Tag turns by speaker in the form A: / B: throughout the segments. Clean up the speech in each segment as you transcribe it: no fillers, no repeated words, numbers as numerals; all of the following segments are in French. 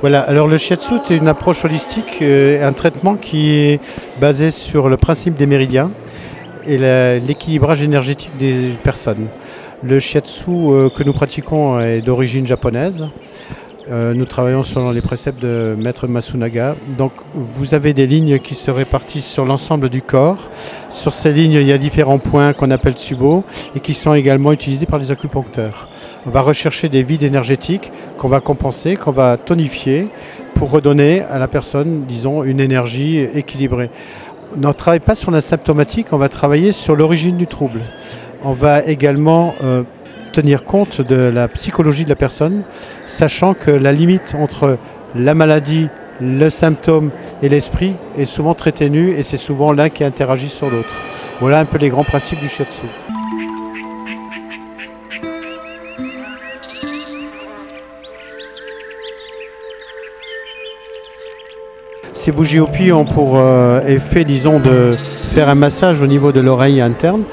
A: Voilà, alors le shiatsu c'est une approche holistique, un traitement qui est basé sur le principe des méridiens et l'équilibrage énergétique des personnes. Le shiatsu que nous pratiquons est d'origine japonaise. Nous travaillons selon les préceptes de Maître Masunaga. Donc vous avez des lignes qui se répartissent sur l'ensemble du corps. Sur ces lignes, il y a différents points qu'on appelle tsubo et qui sont également utilisés par les acupuncteurs. On va rechercher des vides énergétiques qu'on va compenser, qu'on va tonifier pour redonner à la personne, disons, une énergie équilibrée. On ne travaille pas sur la symptomatique, on va travailler sur l'origine du trouble. On va également tenir compte de la psychologie de la personne, sachant que la limite entre la maladie, le symptôme et l'esprit est souvent très ténue et c'est souvent l'un qui interagit sur l'autre. Voilà un peu les grands principes du shiatsu. Ces bougies au puits ont pour effet, disons, de faire un massage au niveau de l'oreille interne,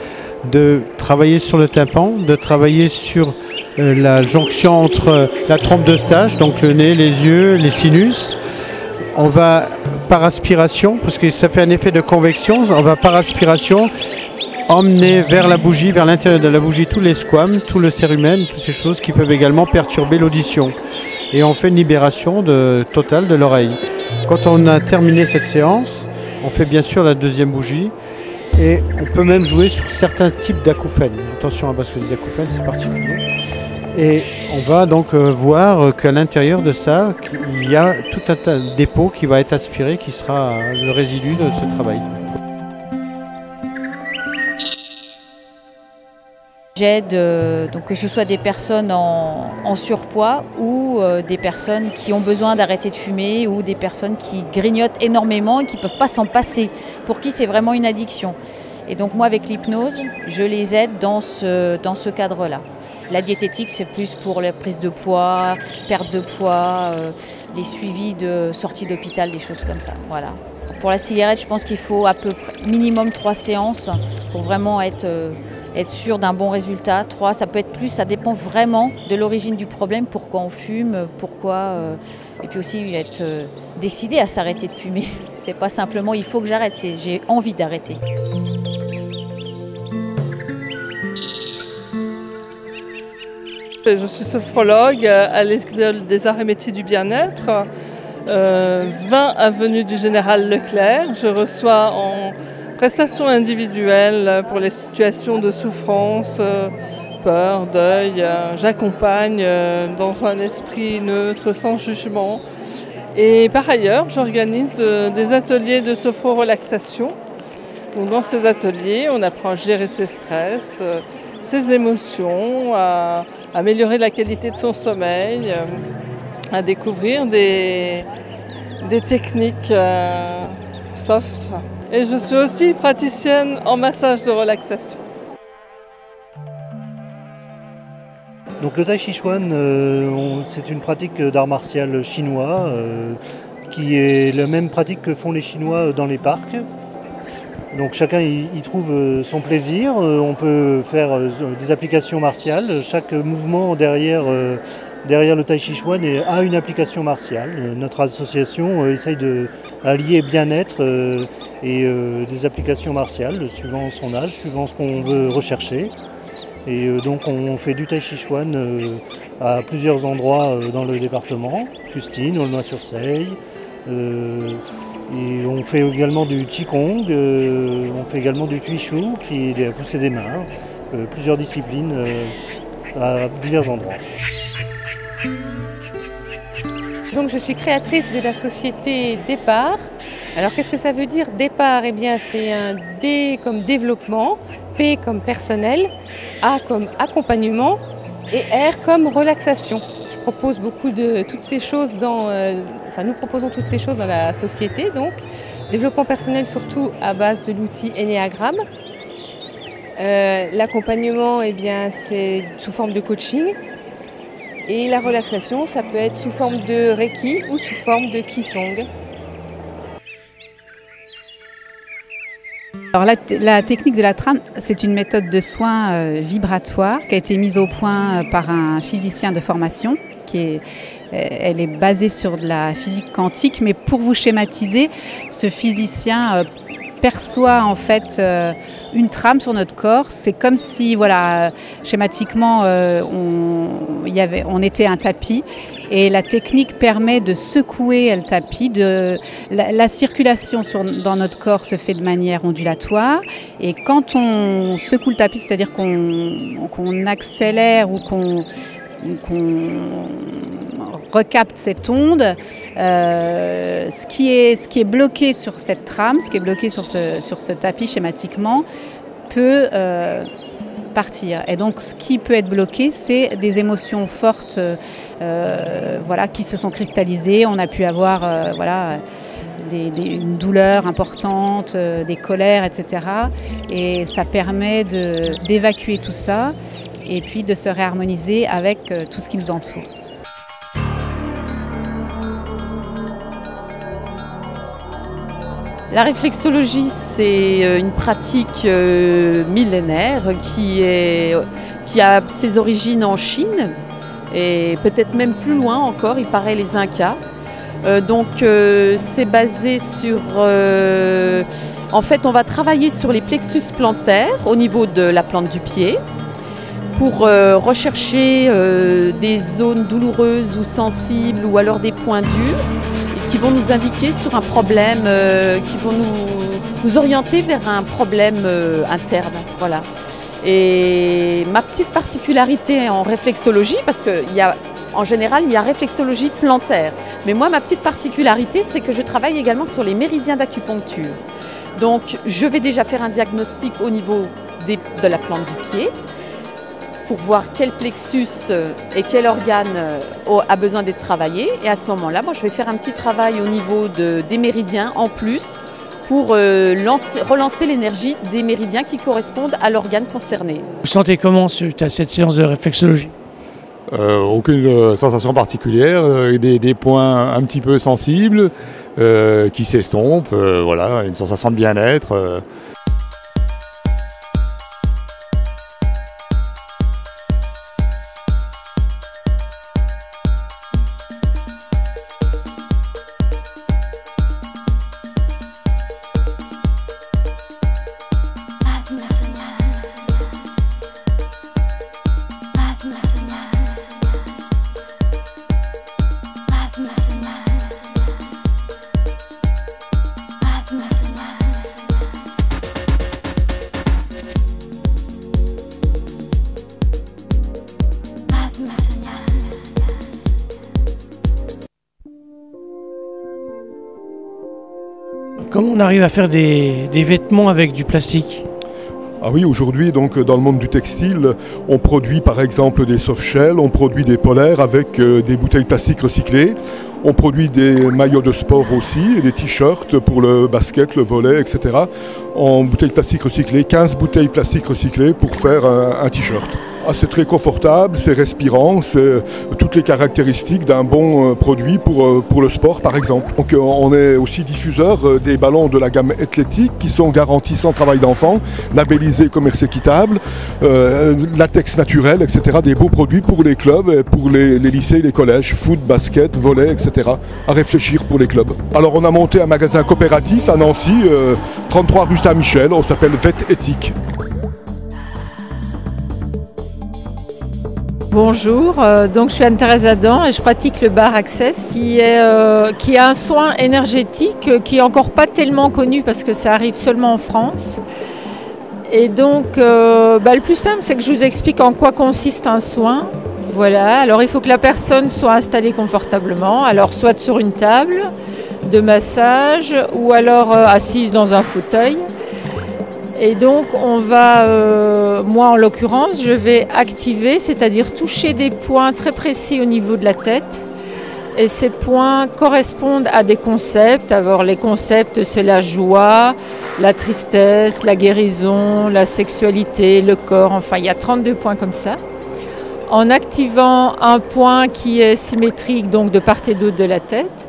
A: de travailler sur le tympan, de travailler sur la jonction entre la trompe de stage, donc le nez, les yeux, les sinus. On va par aspiration, parce que ça fait un effet de convection, on va par aspiration emmener vers la bougie, vers l'intérieur de la bougie, tous les squames, tout le cérumen, toutes ces choses qui peuvent également perturber l'audition. Et on fait une libération totale de l'oreille. Quand on a terminé cette séance, on fait bien sûr la deuxième bougie et on peut même jouer sur certains types d'acouphènes. Attention, parce que les acouphènes c'est particulier. Et on va donc voir qu'à l'intérieur de ça, il y a tout un tas de dépôt qui va être aspiré, qui sera le résidu de ce travail.
B: J'aide donc que ce soit des personnes en surpoids ou des personnes qui ont besoin d'arrêter de fumer ou des personnes qui grignotent énormément et qui ne peuvent pas s'en passer, pour qui c'est vraiment une addiction. Et donc moi avec l'hypnose, je les aide dans ce cadre-là. La diététique c'est plus pour la prise de poids, perte de poids, les suivis de sortie d'hôpital, des choses comme ça. Voilà. Pour la cigarette, je pense qu'il faut à peu près minimum 3 séances pour vraiment être sûr d'un bon résultat. 3, ça peut être plus, ça dépend vraiment de l'origine du problème, pourquoi on fume, et puis aussi être décidé à s'arrêter de fumer. C'est pas simplement il faut que j'arrête, c'est j'ai envie d'arrêter.
C: Je suis sophrologue à l'École des arts et métiers du bien-être, 20 avenue du Général Leclerc. Je reçois en prestation individuelle pour les situations de souffrance, peur, deuil. J'accompagne dans un esprit neutre, sans jugement. Et par ailleurs, j'organise des ateliers de sophro-relaxation. Donc, dans ces ateliers, on apprend à gérer ses stress, ses émotions, à améliorer la qualité de son sommeil, à découvrir des techniques soft. Et je suis aussi praticienne en massage de relaxation.
D: Donc le Tai Chi Chuan, c'est une pratique d'art martial chinois qui est la même pratique que font les Chinois dans les parcs. Donc chacun y trouve son plaisir. On peut faire des applications martiales. Chaque mouvement derrière le Tai Chi Chuan a une application martiale. Notre association essaye d'allier bien-être et des applications martiales suivant son âge, suivant ce qu'on veut rechercher. Et donc on fait du Tai Chi Chuan à plusieurs endroits dans le département, Custine, Aulnoy-sur-Seille. Et on fait également du Qigong, on fait également du Tuishu, qui est la poussée des mains, plusieurs disciplines à divers endroits.
E: Donc je suis créatrice de la société Départ, Alors qu'est-ce que ça veut dire départ? Eh bien c'est un D comme développement, P comme personnel, A comme accompagnement et R comme relaxation. Je propose beaucoup de toutes ces choses nous proposons toutes ces choses dans la société, donc développement personnel surtout à base de l'outil Enneagram. L'accompagnement, eh bien, c'est sous forme de coaching. Et la relaxation, ça peut être sous forme de Reiki ou sous forme de Qigong.
F: Alors la technique de la trame, c'est une méthode de soins vibratoire qui a été mise au point par un physicien de formation. Elle est basée sur de la physique quantique, mais pour vous schématiser, ce physicien perçoit en fait une trame sur notre corps. C'est comme si, voilà, schématiquement, on était un tapis. Et la technique permet de secouer le tapis. La circulation dans notre corps se fait de manière ondulatoire. Et quand on secoue le tapis, c'est-à-dire qu'on accélère ou qu'on recapte cette onde, ce qui est bloqué sur cette trame, ce qui est bloqué sur ce tapis schématiquement, peut partir. Et donc ce qui peut être bloqué, c'est des émotions fortes qui se sont cristallisées. On a pu avoir une douleur importante, des colères, etc. Et ça permet d'évacuer tout ça et puis de se réharmoniser avec tout ce qui nous entoure.
G: La réflexologie, c'est une pratique millénaire qui a ses origines en Chine et peut-être même plus loin encore, il paraît les Incas. C'est basé sur... en fait, on va travailler sur les plexus plantaires au niveau de la plante du pied pour rechercher des zones douloureuses ou sensibles ou alors des points durs qui vont nous indiquer sur un problème, qui vont nous orienter vers un problème interne. Voilà. Et ma petite particularité en réflexologie, parce qu'en général, il y a réflexologie plantaire. Mais moi, ma petite particularité, c'est que je travaille également sur les méridiens d'acupuncture. Donc, je vais déjà faire un diagnostic au niveau de la plante du pied, pour voir quel plexus et quel organe a besoin d'être travaillé. Et à ce moment-là, moi, je vais faire un petit travail au niveau des méridiens en plus pour relancer l'énergie des méridiens qui correspondent à l'organe concerné.
H: Vous sentez comment suite à cette séance de réflexologie?
I: Aucune sensation particulière, des points un petit peu sensibles qui s'estompent, voilà, une sensation de bien-être.
H: Comment on arrive à faire des vêtements avec du plastique?
J: Ah oui, aujourd'hui, donc, dans le monde du textile, on produit par exemple des soft-shells, on produit des polaires avec des bouteilles plastiques recyclées. On produit des maillots de sport aussi, et des t-shirts pour le basket, le volley, etc. En bouteilles plastiques recyclées, 15 bouteilles plastiques recyclées pour faire un t-shirt. Ah, c'est très confortable, c'est respirant, c'est toutes les caractéristiques d'un bon produit pour le sport par exemple. Donc on est aussi diffuseur des ballons de la gamme athlétique qui sont garantis sans travail d'enfant, labellisés commerce équitable, latex naturel, etc. Des beaux produits pour les clubs, pour les lycées, les collèges, foot, basket, volley, etc. À réfléchir pour les clubs. Alors on a monté un magasin coopératif à Nancy, 33 rue Saint-Michel, on s'appelle Vet Éthique.
K: Bonjour, donc je suis Anne-Thérèse Adam et je pratique le Bar Access qui a un soin énergétique qui n'est encore pas tellement connu parce que ça arrive seulement en France. Et donc le plus simple c'est que je vous explique en quoi consiste un soin. Voilà, alors il faut que la personne soit installée confortablement, alors soit sur une table, de massage ou alors assise dans un fauteuil. Et donc on va, moi en l'occurrence, je vais activer, c'est-à-dire toucher des points très précis au niveau de la tête. Et ces points correspondent à des concepts. Alors les concepts, c'est la joie, la tristesse, la guérison, la sexualité, le corps. Enfin, il y a 32 points comme ça. En activant un point qui est symétrique, donc de part et d'autre de la tête,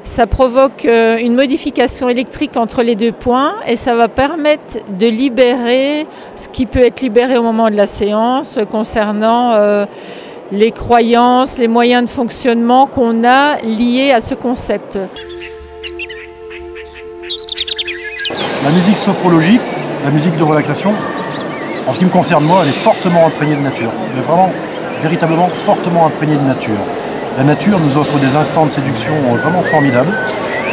K: ça provoque une modification électrique entre les deux points et ça va permettre de libérer ce qui peut être libéré au moment de la séance concernant les croyances, les moyens de fonctionnement qu'on a liés à ce concept.
L: La musique sophrologique, la musique de relaxation, en ce qui me concerne moi, elle est fortement imprégnée de nature. Elle est vraiment, véritablement fortement imprégnée de nature. La nature nous offre des instants de séduction vraiment formidables.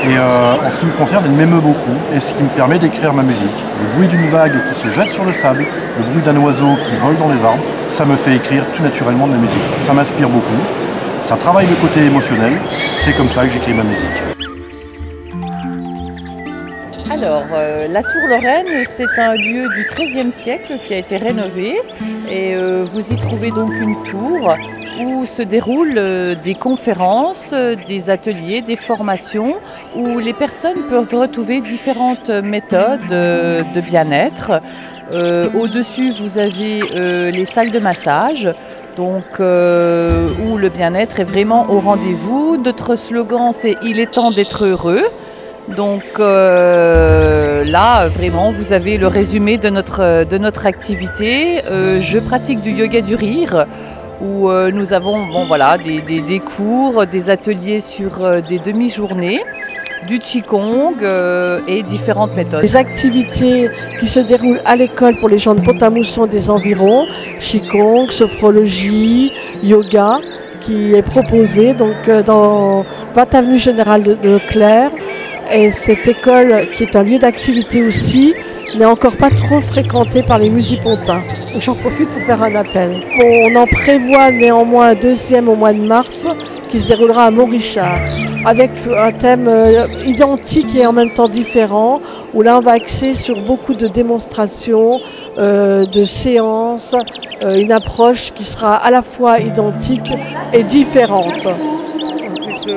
L: Et en ce qui me concerne, elle m'émeut beaucoup et ce qui me permet d'écrire ma musique. Le bruit d'une vague qui se jette sur le sable, le bruit d'un oiseau qui vole dans les arbres, ça me fait écrire tout naturellement de la musique. Ça m'inspire beaucoup, ça travaille le côté émotionnel, c'est comme ça que j'écris ma musique.
G: Alors, la Tour Lorraine, c'est un lieu du XIIIe siècle qui a été rénové et vous y trouvez donc une tour où se déroulent des conférences, des ateliers, des formations, où les personnes peuvent retrouver différentes méthodes de bien-être. Au-dessus, vous avez les salles de massage, donc où le bien-être est vraiment au rendez-vous. Notre slogan, c'est « Il est temps d'être heureux ». Donc là, vraiment, vous avez le résumé de notre activité. Je pratique du yoga du rire, où nous avons des cours, des ateliers sur des demi-journées, du Qigong et différentes méthodes.
M: Les activités qui se déroulent à l'école pour les gens de Pont-à-Mousson et des environs, Qigong, sophrologie, yoga, qui est proposé donc, dans 20 avenue Général de Leclerc. Et cette école, qui est un lieu d'activité aussi, n'est encore pas trop fréquentée par les musipontins. Donc j'en profite pour faire un appel. On en prévoit néanmoins un deuxième au mois de mars, qui se déroulera à Montrichard, avec un thème identique et en même temps différent, où là on va axer sur beaucoup de démonstrations, de séances, une approche qui sera à la fois identique et différente. En plus,